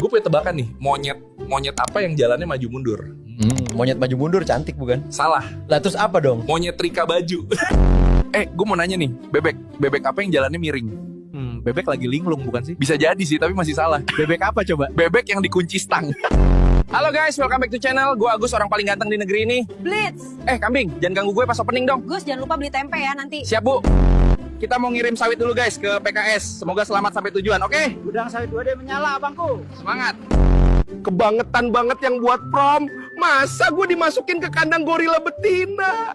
Gue punya tebakan nih, monyet apa yang jalannya maju mundur? Monyet maju mundur cantik bukan? Salah, Lah terus apa dong? monyet trika baju. Gue mau nanya nih, bebek apa yang jalannya miring? Bebek lagi linglung bukan sih? Bisa jadi sih, tapi masih salah. Bebek apa coba? Bebek yang dikunci stang. Halo guys, welcome back to channel. Gue Agus, orang paling ganteng di negeri ini. Blitz, Kambing, jangan ganggu gue pas opening dong. Gus jangan lupa beli tempe ya nanti. Siap bu. Kita mau ngirim sawit dulu guys ke PKS. Semoga selamat sampai tujuan, oke? Gudang sawit 2D menyala abangku. Semangat. Kebangetan banget yang buat prom. Masa gue dimasukin ke kandang gorila betina?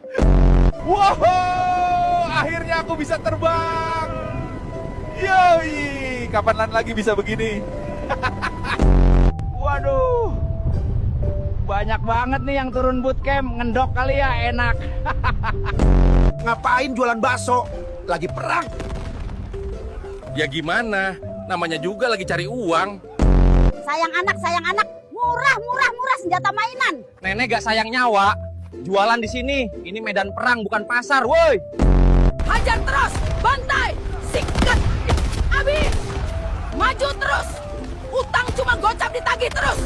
Wow, akhirnya aku bisa terbang. Yoi, kapan lagi bisa begini? Waduh. Banyak banget nih yang turun bootcamp, ngendok kali ya, enak. Ngapain jualan bakso? Lagi perang. Ya gimana? Namanya juga lagi cari uang. Sayang anak, murah senjata mainan. Nenek gak sayang nyawa. Jualan di sini. Ini medan perang bukan pasar, woi. Hajar terus, bantai, sikat, habis. Maju terus, utang cuma gocap ditagih terus.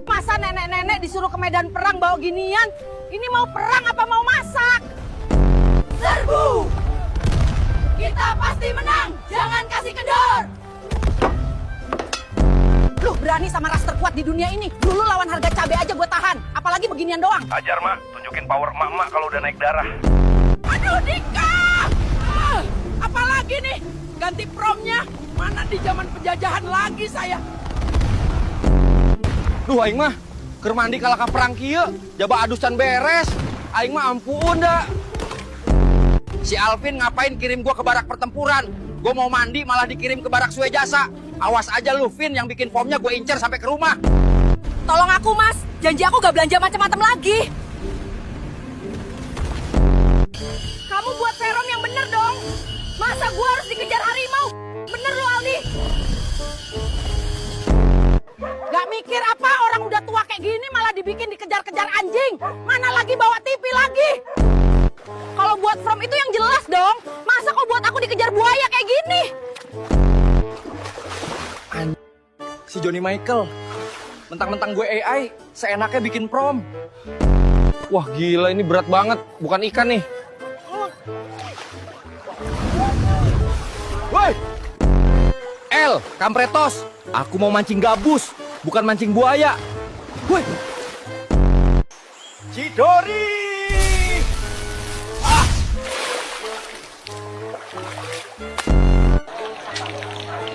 Masa nenek-nenek disuruh ke medan perang bawa ginian? Ini mau perang apa mau masak? Serbu! Kita pasti menang, jangan kasih kendor. Lu berani sama ras terkuat di dunia ini. Dulu lawan harga cabai aja gue tahan, apalagi beginian doang. Ajar mak, tunjukin power emak-emak kalau udah naik darah. Aduh Dika! Apalagi nih? Ganti promnya? Mana di zaman penjajahan lagi saya? Duh aing mah, keur mandi kalaka perang kieu, jaba adusan beres. Aing mah ampun dah. Si Alvin ngapain kirim gua ke barak pertempuran? Gua mau mandi malah dikirim ke barak Sue Jasa. Awas aja lu Vin, yang bikin formnya gue incer sampai ke rumah. Tolong aku mas, janji aku gak belanja macam-macam lagi. Kamu buat serum yang bener dong. Masa gua harus dikejar harimau? Bener lu Aldi. Gak mikir apa orang udah tua kayak gini malah dibikin dikejar-kejar anjing. Mana lagi bawa TV lagi. Kalau buat from itu yang jelas dong. Masa kok buat aku dikejar buaya kayak gini? Si Johnny Michael, mentang-mentang gue AI, seenaknya bikin prom. Wah gila, ini berat banget, bukan ikan nih. Woi, El, kampretos, aku mau mancing gabus, bukan mancing buaya. Woi, Cidori!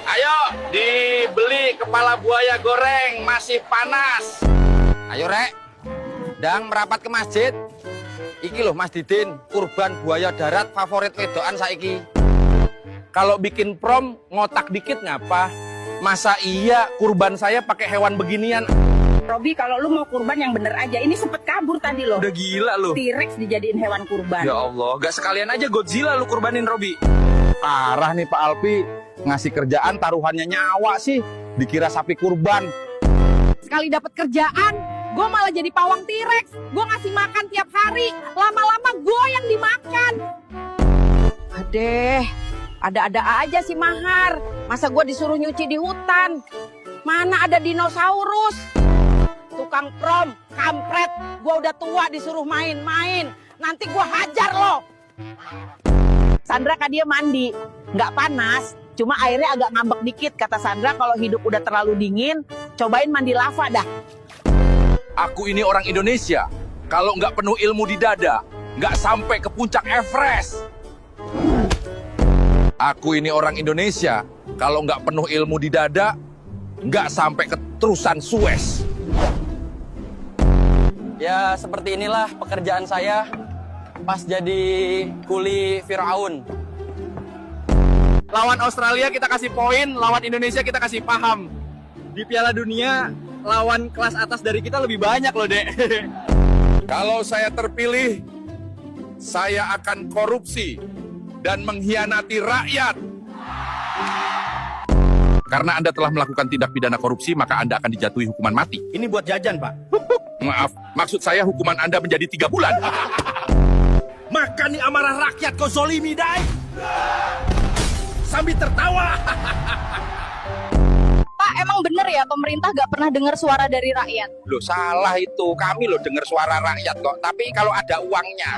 Ayo, dibeli kepala buaya goreng, masih panas. ayo rek, dang merapat ke masjid. Iki loh Mas Didin, kurban buaya darat favorit wedoan saiki. Kalau bikin prom, ngotak dikit ngapa? Masa iya kurban saya pakai hewan beginian? Robi, kalau lu mau kurban yang bener aja. Ini sempet kabur tadi loh. Udah gila lu. T-Rex dijadiin hewan kurban. Ya Allah, gak sekalian aja Godzilla lu kurbanin Robi. Parah nih Pak Alpi, ngasih kerjaan taruhannya nyawa sih. Dikira sapi kurban. Sekali dapat kerjaan, gue malah jadi pawang T-Rex. Gue ngasih makan tiap hari. Lama-lama gue yang dimakan. Adeh, ada-ada aja si Mahar. Masa gue disuruh nyuci di hutan? Mana ada dinosaurus? Tukang prom, kampret. Gue udah tua disuruh main-main. Nanti gue hajar lo. Sandra kan dia mandi. Nggak panas, cuma airnya agak ngambek dikit. Kata Sandra kalau hidup udah terlalu dingin, cobain mandi lava dah. Aku ini orang Indonesia. Kalau nggak penuh ilmu di dada, nggak sampai ke puncak Everest. Aku ini orang Indonesia. Kalau nggak penuh ilmu di dada, nggak sampai ke terusan Suez. Ya seperti inilah pekerjaan saya pas jadi kuli Firaun. Lawan Australia kita kasih poin, lawan Indonesia kita kasih paham. Di Piala Dunia, lawan kelas atas dari kita lebih banyak loh, Dek. Kalau saya terpilih, saya akan korupsi dan mengkhianati rakyat. Karena Anda telah melakukan tindak pidana korupsi, maka Anda akan dijatuhi hukuman mati. Ini buat jajan, Pak. Maaf, maksud saya hukuman Anda menjadi 3 bulan. Makan nih amarah rakyat kau zolimi, Dai. Sambil tertawa. Pak emang bener ya pemerintah gak pernah dengar suara dari rakyat? Loh salah itu, kami loh dengar suara rakyat kok. Tapi kalau ada uangnya,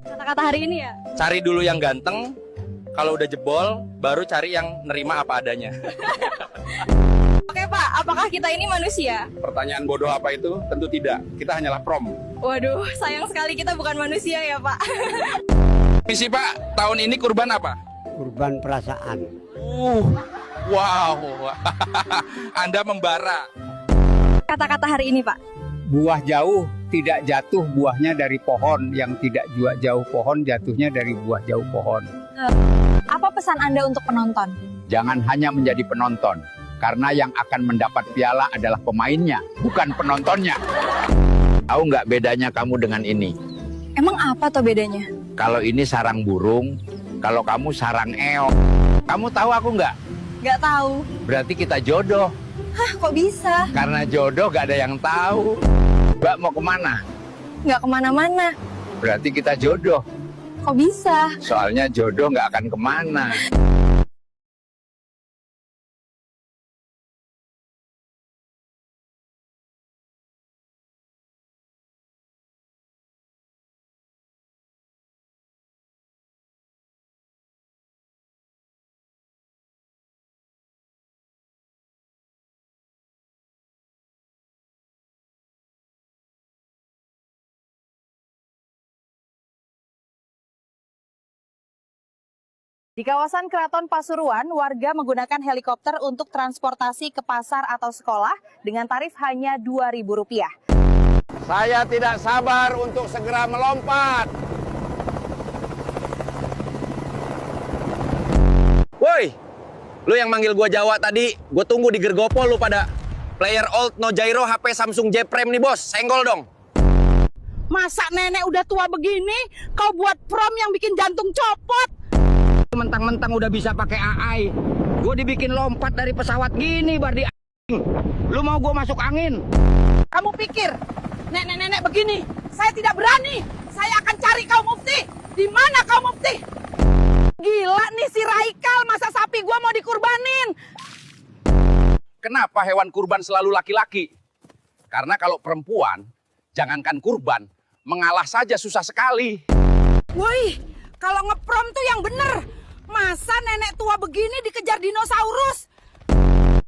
Kata-kata hari ini ya? cari dulu yang ganteng. Kalau udah jebol, baru cari yang nerima apa adanya. Oke Pak, apakah kita ini manusia? Pertanyaan bodoh apa itu? Tentu tidak. Kita hanyalah prom. Waduh, sayang sekali kita bukan manusia ya Pak. Misi Pak, tahun ini kurban apa? Kurban perasaan. Wow. Anda membara. Kata-kata hari ini Pak. Buah jauh tidak jatuh buahnya dari pohon, yang tidak jauh pohon jatuhnya dari buah jauh pohon. Apa pesan Anda untuk penonton? Jangan hanya menjadi penonton, karena yang akan mendapat piala adalah pemainnya, bukan penontonnya. Tahu nggak bedanya kamu dengan ini? Emang apa tuh bedanya? Kalau ini sarang burung, kalau kamu sarang eok. Kamu tahu aku nggak? Nggak tahu. Berarti kita jodoh. Hah, kok bisa? Karena jodoh gak ada yang tahu. Mbak mau kemana? Nggak kemana-mana. Berarti kita jodoh. Kok bisa? Soalnya jodoh gak akan kemana. Di kawasan Keraton Pasuruan, warga menggunakan helikopter untuk transportasi ke pasar atau sekolah dengan tarif hanya Rp2.000. Saya tidak sabar untuk segera melompat. Woi, lu yang manggil gua Jawa tadi, gua tunggu di Gergopo lu pada. Player old no gyro HP Samsung J Prime nih bos, senggol dong. Masa nenek udah tua begini, kau buat prom yang bikin jantung copot? Mentang-mentang udah bisa pakai AI, gue dibikin lompat dari pesawat gini, Bardi. Lu mau gue masuk angin? Kamu pikir nenek-nenek begini saya tidak berani? Saya akan cari kaum mufti. Di mana kaum mufti? Gila nih si Raikal, masa sapi gua mau dikurbanin? Kenapa hewan kurban selalu laki-laki? Karena kalau perempuan, jangankan kurban, mengalah saja susah sekali. Woi, kalau ngeprom tuh yang bener. Masa nenek tua begini dikejar dinosaurus?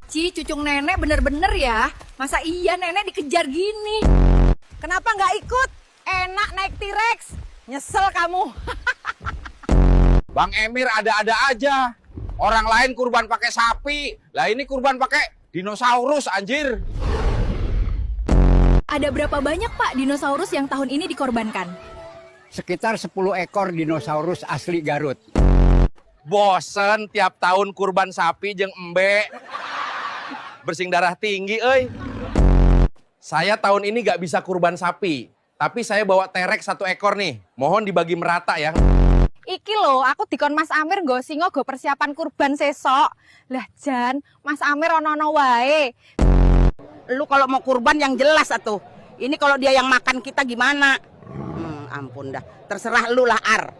Ci, cucung nenek bener-bener ya. Masa iya nenek dikejar gini? Kenapa nggak ikut? Enak naik T-Rex. Nyesel kamu. Bang Emir ada-ada aja. Orang lain kurban pakai sapi, lah ini kurban pakai dinosaurus, anjir. Ada berapa banyak Pak dinosaurus yang tahun ini dikorbankan? Sekitar 10 ekor dinosaurus asli Garut. Bosen tiap tahun kurban sapi jeung embe. Bersing darah tinggi, euy. Saya tahun ini gak bisa kurban sapi, tapi saya bawa T-Rex 1 ekor nih. Mohon dibagi merata ya. Iki loh, aku dikon Mas Amir nggo singo go persiapan kurban sesok. Lah Jan, Mas Amir ono-ono wae. Lu kalau mau kurban yang jelas atuh. Ini kalau dia yang makan kita gimana? Ampun dah, terserah lu lah Ar.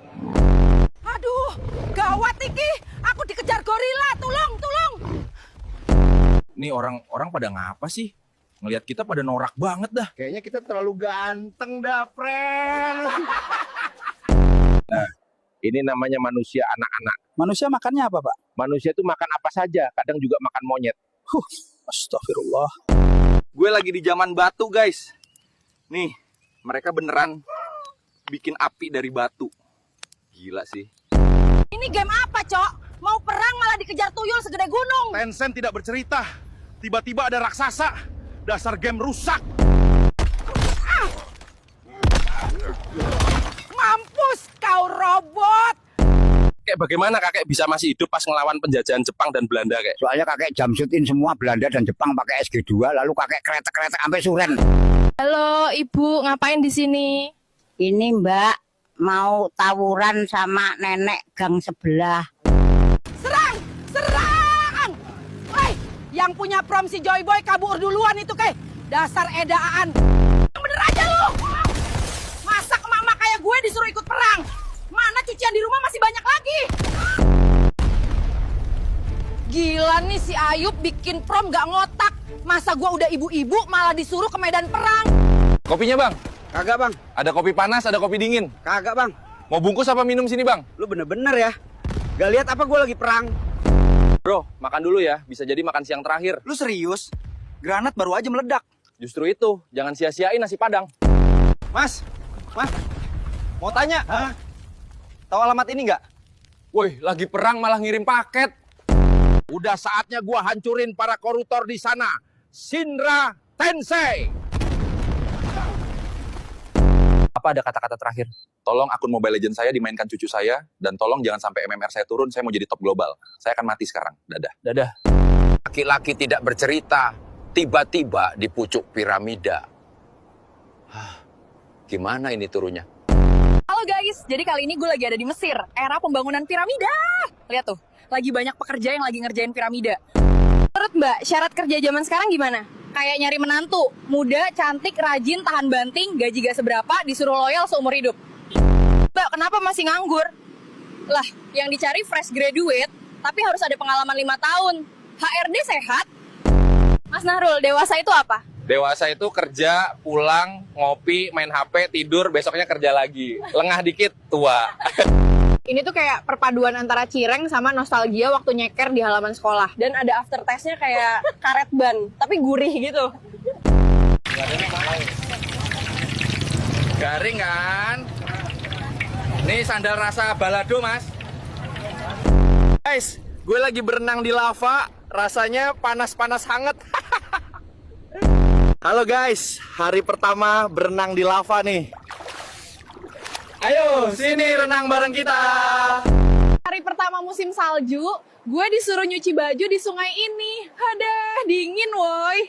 Aduh, gawat iki. Aku dikejar gorila, tolong. Nih orang-orang pada ngapa sih? Ngelihat kita pada norak banget dah. Kayaknya kita terlalu ganteng dah, friend. Nah, ini namanya manusia anak-anak. Manusia makannya apa, Pak? Manusia itu makan apa saja, kadang juga makan monyet. Astagfirullah. Gue lagi di zaman batu, guys. Nih, mereka beneran bikin api dari batu. Gila sih. Ini game apa, Cok? Mau perang malah dikejar tuyul segede gunung. Tencent tidak bercerita. Tiba-tiba ada raksasa. Dasar game rusak. Mampus kau robot. Kayak bagaimana kakek bisa masih hidup pas ngelawan penjajahan Jepang dan Belanda, kayak? Soalnya kakek jamsutin semua Belanda dan Jepang pakai SG2, lalu kakek kretek-kretek sampai suren. Halo, Ibu, ngapain di sini? Ini Mbak mau tawuran sama nenek gang sebelah. Serang! Hei, yang punya prom si Joy Boy kabur duluan itu, Kay. Dasar edaan. Yang bener aja lu. Masa emak-emak kayak gue disuruh ikut perang? Mana cucian di rumah masih banyak lagi. Gila nih si Ayub bikin prom gak ngotak. Masa gua udah ibu-ibu malah disuruh ke medan perang. Kopinya bang? Kagak bang, Ada kopi panas, ada kopi dingin. kagak bang. Mau bungkus apa minum sini bang? Lu bener-bener ya. Gak lihat apa gue lagi perang. Bro, makan dulu ya. Bisa jadi makan siang terakhir. Lu serius? Granat baru aja meledak. Justru itu, jangan sia-siain nasi padang. Mas, mau tanya, tahu alamat ini nggak? Woi, lagi perang malah ngirim paket. Udah saatnya gue hancurin para koruptor di sana. Shinra Tensei. Apa ada kata-kata terakhir? Tolong akun Mobile Legends saya dimainkan cucu saya, dan tolong jangan sampai MMR saya turun, saya mau jadi top global. Saya akan mati sekarang. Dadah. Dadah. Laki-laki tidak bercerita, tiba-tiba di pucuk piramida. Gimana ini turunnya? Halo guys, jadi kali ini gue lagi ada di Mesir, era pembangunan piramida. Lihat tuh, lagi banyak pekerja yang lagi ngerjain piramida. Menurut Mbak, syarat kerja zaman sekarang gimana? Kayak nyari menantu, muda, cantik, rajin, tahan banting, gaji gak seberapa, disuruh loyal seumur hidup. Mbak, kenapa masih nganggur? Lah, yang dicari fresh graduate, tapi harus ada pengalaman 5 tahun. HRD sehat? Mas Nahrul, dewasa itu apa? Dewasa itu kerja, pulang, ngopi, main HP, tidur, besoknya kerja lagi. Lengah dikit, tua. Ini tuh kayak perpaduan antara cireng sama nostalgia waktu nyeker di halaman sekolah. Dan ada aftertaste-nya kayak karet ban, tapi gurih gitu. Garing kan? Nih sandal rasa balado, Mas. Guys, gue lagi berenang di lava. Rasanya panas-panas hangat. Halo guys, hari pertama berenang di lava nih. Ayo, sini renang bareng kita. Hari pertama musim salju, gue disuruh nyuci baju di sungai ini. Aduh, dingin woi.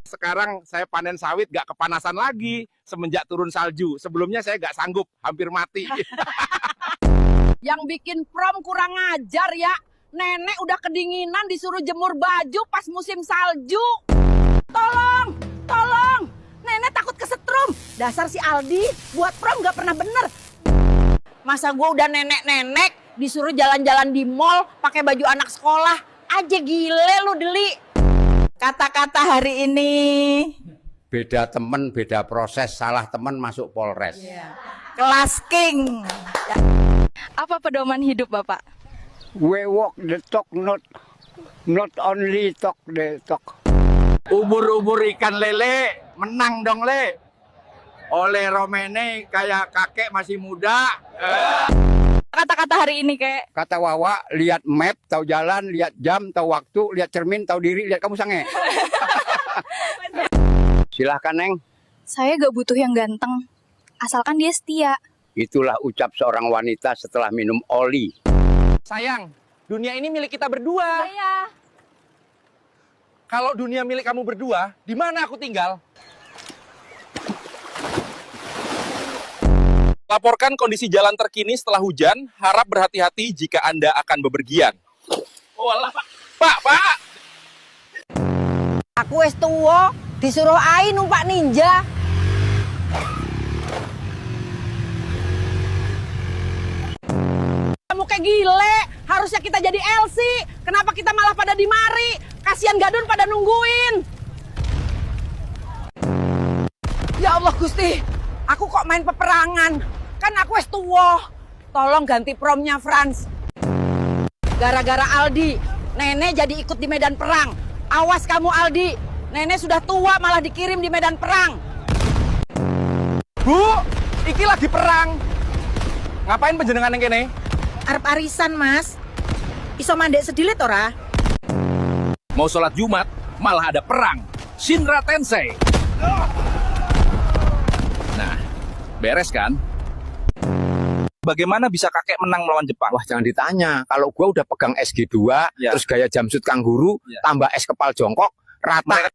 Sekarang saya panen sawit gak kepanasan lagi semenjak turun salju. Sebelumnya saya gak sanggup, hampir mati. Yang bikin prom kurang ajar ya. Nenek udah kedinginan disuruh jemur baju pas musim salju. Tolong, tolong. Nenek takut kesetrum. Dasar si Aldi buat prom gak pernah bener. Masa gue udah nenek-nenek disuruh jalan-jalan di mall pakai baju anak sekolah. Aja gile lu Deli. Kata-kata hari ini. Beda temen, beda proses, salah temen masuk Polres. Kelas King. Apa pedoman hidup Bapak? We walk the talk, not only talk the talk. Ubur-ubur ikan lele, menang dong le. Oleh Romene kayak kakek masih muda. Kata-kata hari ini kayak Kata Wawa, lihat map, tahu jalan, lihat jam, tahu waktu, lihat cermin, tahu diri, lihat kamu sange. Silahkan Neng. saya gak butuh yang ganteng, asalkan dia setia. Itulah ucap seorang wanita setelah minum oli. Sayang, dunia ini milik kita berdua. Saya. Kalau dunia milik kamu berdua, di mana aku tinggal? Laporkan kondisi jalan terkini setelah hujan, harap berhati-hati jika Anda akan bepergian. Oh alah, Pak. Aku wis tuwa, disuruh ai numpak ninja. Kamu kayak gile, harusnya kita jadi LC. Kenapa kita malah pada di mari? Kasihan Gadun pada nungguin. Ya Allah Gusti, aku kok main peperangan? Kan aku wis tuwa. Tolong ganti promnya Franz. Gara-gara Aldi, Nenek jadi ikut di medan perang. Awas kamu Aldi, Nenek sudah tua malah dikirim di medan perang. Bu, iki lagi perang. Ngapain panjenengan yang kene? Arep arisan Mas. Iso mandek sedilit ora? Mau sholat Jumat, malah ada perang. Shinra Tensei. Nah, beres kan? Bagaimana bisa kakek menang melawan Jepang? Wah jangan ditanya, kalau gua udah pegang SG2, Ya. terus gaya jamsut kangguru, Ya. tambah es kepal jongkok, rata.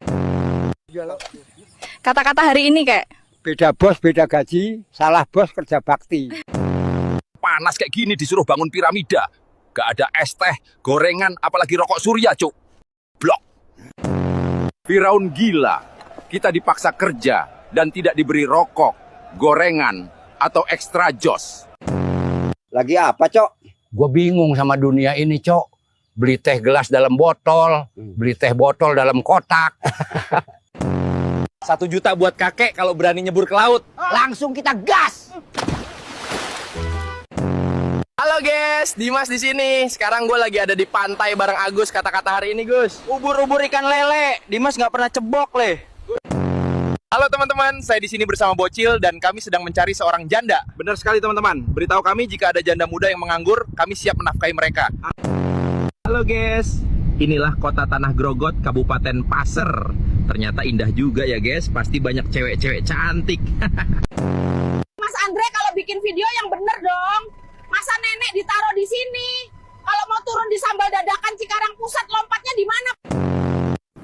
Kata-kata hari ini kayak Beda bos, beda gaji, salah bos kerja bakti. Panas kayak gini disuruh bangun piramida. Gak ada es teh, gorengan, apalagi rokok surya, cuk. Blok. Firaun gila. Kita dipaksa kerja dan tidak diberi rokok, gorengan, atau ekstra jos. Lagi apa, Cok? Gue bingung sama dunia ini, Cok. beli teh gelas dalam botol, beli teh botol dalam kotak. 1 juta buat kakek kalau berani nyebur ke laut. Langsung kita gas. Halo guys, Dimas di sini. Sekarang gue lagi ada di pantai bareng Agus. Kata-kata hari ini, Gus. Ubur-ubur ikan lele. Dimas nggak pernah cebok, Le. Halo teman-teman, saya di sini bersama Bocil dan kami sedang mencari seorang janda. Benar sekali teman-teman. Beritahu kami jika ada janda muda yang menganggur, kami siap menafkahi mereka. Halo guys, inilah kota Tanah Grogot, Kabupaten Pasir. Ternyata indah juga ya guys, pasti banyak cewek-cewek cantik. Mas Andre kalau bikin video yang bener dong. Masa nenek ditaruh di sini? Kalau mau turun di Sambal Dadakan Cikarang Pusat lompatnya di mana?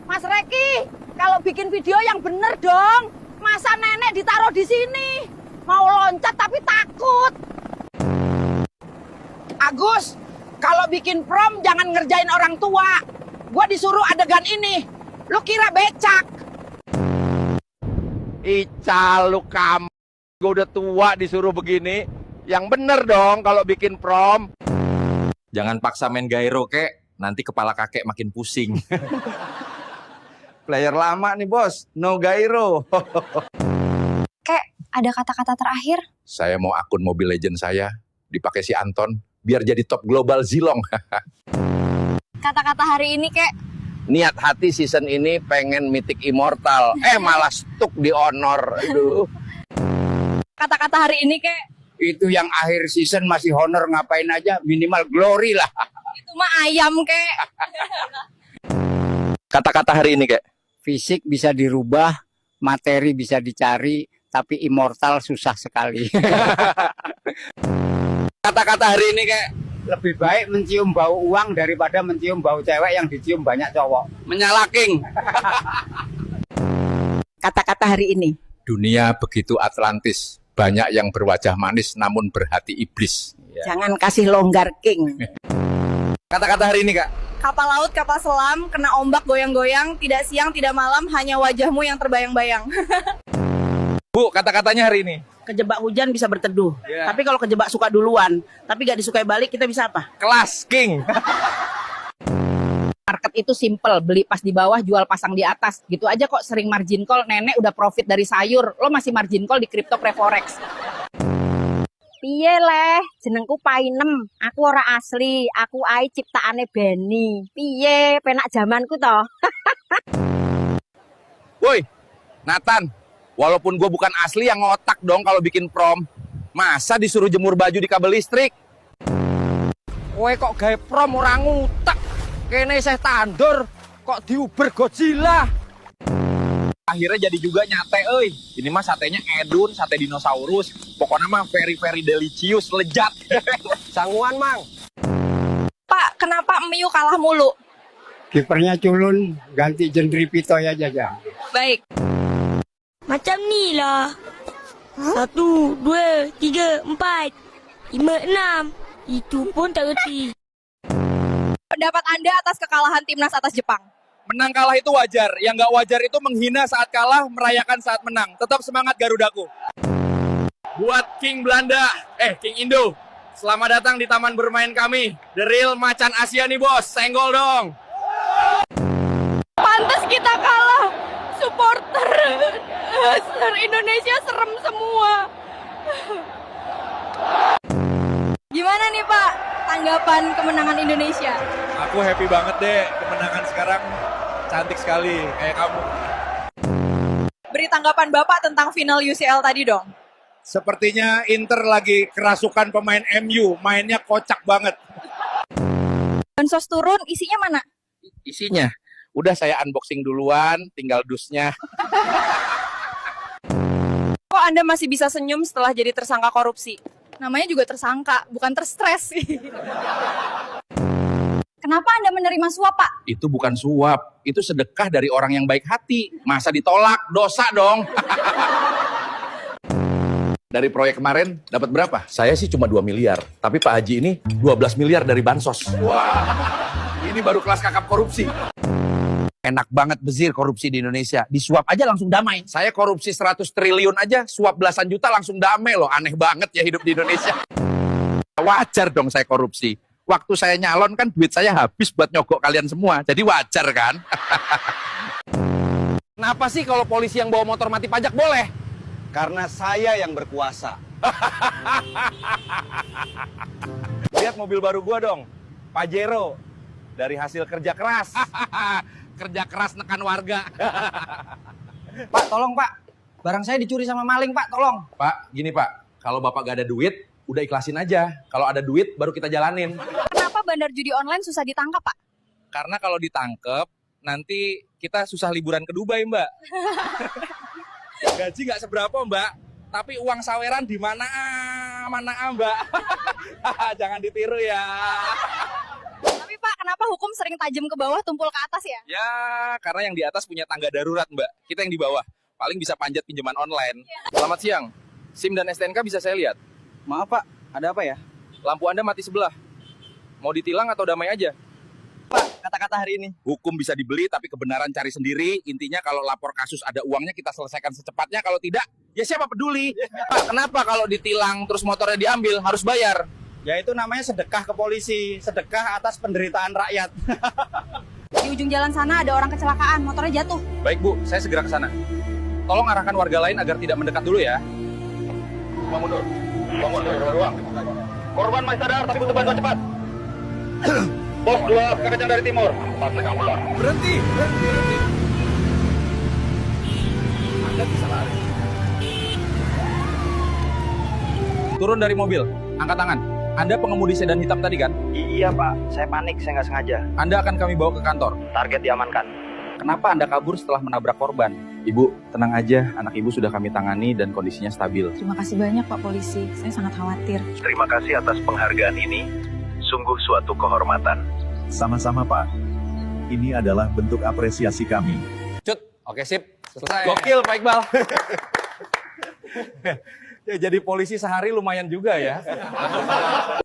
Mas Reki, kalau bikin video yang bener dong. Masa nenek ditaruh di sini? Mau loncat tapi takut. Agus, kalau bikin prom jangan ngerjain orang tua. Gua disuruh adegan ini. Lu kira becak? Ical lu kamu. Gue udah tua disuruh begini. Yang bener dong kalau bikin prom. Jangan paksa main gairo kek. Nanti kepala kakek makin pusing. Player lama nih, Bos. No gairo. Kek, ada kata-kata terakhir? Saya mau akun Mobile Legend saya dipakai si Anton biar jadi top global Zilong. Kata-kata hari ini, Kek. Niat hati season ini pengen mythic immortal. Malah stuck di honor. Aduh. Kata-kata hari ini, Kek. Itu yang akhir season masih honor ngapain aja, minimal glory lah. Itu mah ayam, Kek. Kata-kata hari ini kek. Fisik bisa dirubah, materi bisa dicari, tapi immortal susah sekali. Kata-kata hari ini kek. Lebih baik mencium bau uang daripada mencium bau cewek yang dicium banyak cowok. Menyalaking. Kata-kata hari ini. Dunia begitu Atlantis, banyak yang berwajah manis namun berhati iblis. Jangan kasih longgar king. Kata-kata hari ini kak. Kapal laut, kapal selam, kena ombak goyang-goyang, tidak siang, tidak malam, hanya wajahmu yang terbayang-bayang. Bu, kata-katanya hari ini. Kejebak hujan bisa berteduh. Tapi kalau kejebak suka duluan, tapi gak disukai balik, kita bisa apa? Kelas king. Market itu simple, beli pas di bawah, jual pasang di atas. Gitu aja kok sering margin call, nenek udah profit dari sayur. Lo masih margin call di crypto pre-forex. Piye leh, jenengku Painem. Aku ora asli, aku ai ciptaane Benny. Piye, penak zamanku toh. Woi, Nathan. Walaupun gue bukan asli yang ngotak dong kalau bikin prom. Masa disuruh jemur baju di kabel listrik? Kowe kok gawe prom orang ngutak. Kene saya tandur, kok diuber Godzilla. Akhirnya jadi juga nyate, euy. Ini mah satenya edun, sate dinosaurus. Pokoknya mah very very delicious, lezat. Sangguan, Mang. Pak, kenapa Miu kalah mulu? Kipernya culun, ganti Jendri Pitoy aja. Baik. Macam ni lah. 1, 2, 3, 4, 5, 6. Itu pun tak reti. Pendapat Anda atas kekalahan timnas atas Jepang? Menang kalah itu wajar, yang nggak wajar itu menghina saat kalah, merayakan saat menang. Tetap semangat Garudaku. Buat King Belanda, King Indo, selamat datang di taman bermain kami. The real macan Asia nih bos, senggol dong. Pantes kita kalah. Supporter Indonesia serem semua. Gimana nih Pak, tanggapan kemenangan Indonesia? Aku happy banget deh, kemenangan sekarang cantik sekali, kayak kamu. Beri tanggapan Bapak tentang final UCL tadi dong. Sepertinya Inter lagi kerasukan pemain MU, mainnya kocak banget. Bansos turun, isinya mana? Isinya, udah saya unboxing duluan, tinggal dusnya. Kok Anda masih bisa senyum setelah jadi tersangka korupsi? Namanya juga tersangka, bukan terstres sih. Kenapa Anda menerima suap, Pak? Itu bukan suap, itu sedekah dari orang yang baik hati. Masa ditolak, dosa dong. Dari proyek kemarin dapat berapa? Saya sih cuma 2 miliar, tapi Pak Haji ini 12 miliar dari bansos. Wah, ini baru kelas kakap korupsi. Enak banget bezir korupsi di Indonesia. Disuap aja langsung damai. Saya korupsi 100 triliun aja, suap belasan juta langsung damai loh. Aneh banget ya hidup di Indonesia. Wajar dong saya korupsi. Waktu saya nyalon kan duit saya habis buat nyogok kalian semua. Jadi wajar kan? Kenapa sih kalau polisi yang bawa motor mati pajak boleh? Karena saya yang berkuasa. Lihat mobil baru gua dong, Pajero. Dari hasil kerja keras. Kerja keras nekan warga. Pak, tolong Pak. Barang saya dicuri sama maling Pak, tolong. Pak, gini Pak, kalau Bapak gak ada duit, udah ikhlasin aja. Kalau ada duit, baru kita jalanin. Kenapa bandar judi online susah ditangkap, Pak? Karena kalau ditangkep, nanti kita susah liburan ke Dubai, Mbak. Gaji nggak seberapa, Mbak. Tapi uang saweran di mana Mbak. Jangan ditiru ya. Tapi Pak, kenapa hukum sering tajam ke bawah, tumpul ke atas ya? Ya, karena yang di atas punya tangga darurat, Mbak. Kita yang di bawah, paling bisa panjat pinjaman online. Selamat siang. SIM dan STNK bisa saya lihat? Maaf Pak, ada apa ya? Lampu Anda mati sebelah. Mau ditilang atau damai aja? Pak, kata-kata hari ini. Hukum bisa dibeli tapi kebenaran cari sendiri. Intinya kalau lapor kasus ada uangnya kita selesaikan secepatnya. Kalau tidak, ya siapa peduli? Pak, kenapa kalau ditilang terus motornya diambil harus bayar? Ya itu namanya sedekah ke polisi, sedekah atas penderitaan rakyat. Di ujung jalan sana ada orang kecelakaan, motornya jatuh. Baik Bu, saya segera ke sana. Tolong arahkan warga lain agar tidak mendekat dulu ya. Bang mundur. Bang mundur, ruang. Korban masih sadar tapi butuh bantuan cepat. Pos 2 Kakacang dari timur. Berhenti. Anda bisa lari. Turun dari mobil, angkat tangan. Anda pengemudi sedan hitam tadi kan? Iya Pak, saya panik, saya nggak sengaja. Anda akan kami bawa ke kantor. Target diamankan. Kenapa Anda kabur setelah menabrak korban? Ibu, tenang aja. Anak Ibu sudah kami tangani dan kondisinya stabil. Terima kasih banyak Pak Polisi, saya sangat khawatir. Terima kasih atas penghargaan ini. Sungguh suatu kehormatan. Sama-sama Pak. Ini adalah bentuk apresiasi kami. Cut, oke sip. Selesai. Gokil Pak Iqbal. Ya, jadi polisi sehari lumayan juga ya.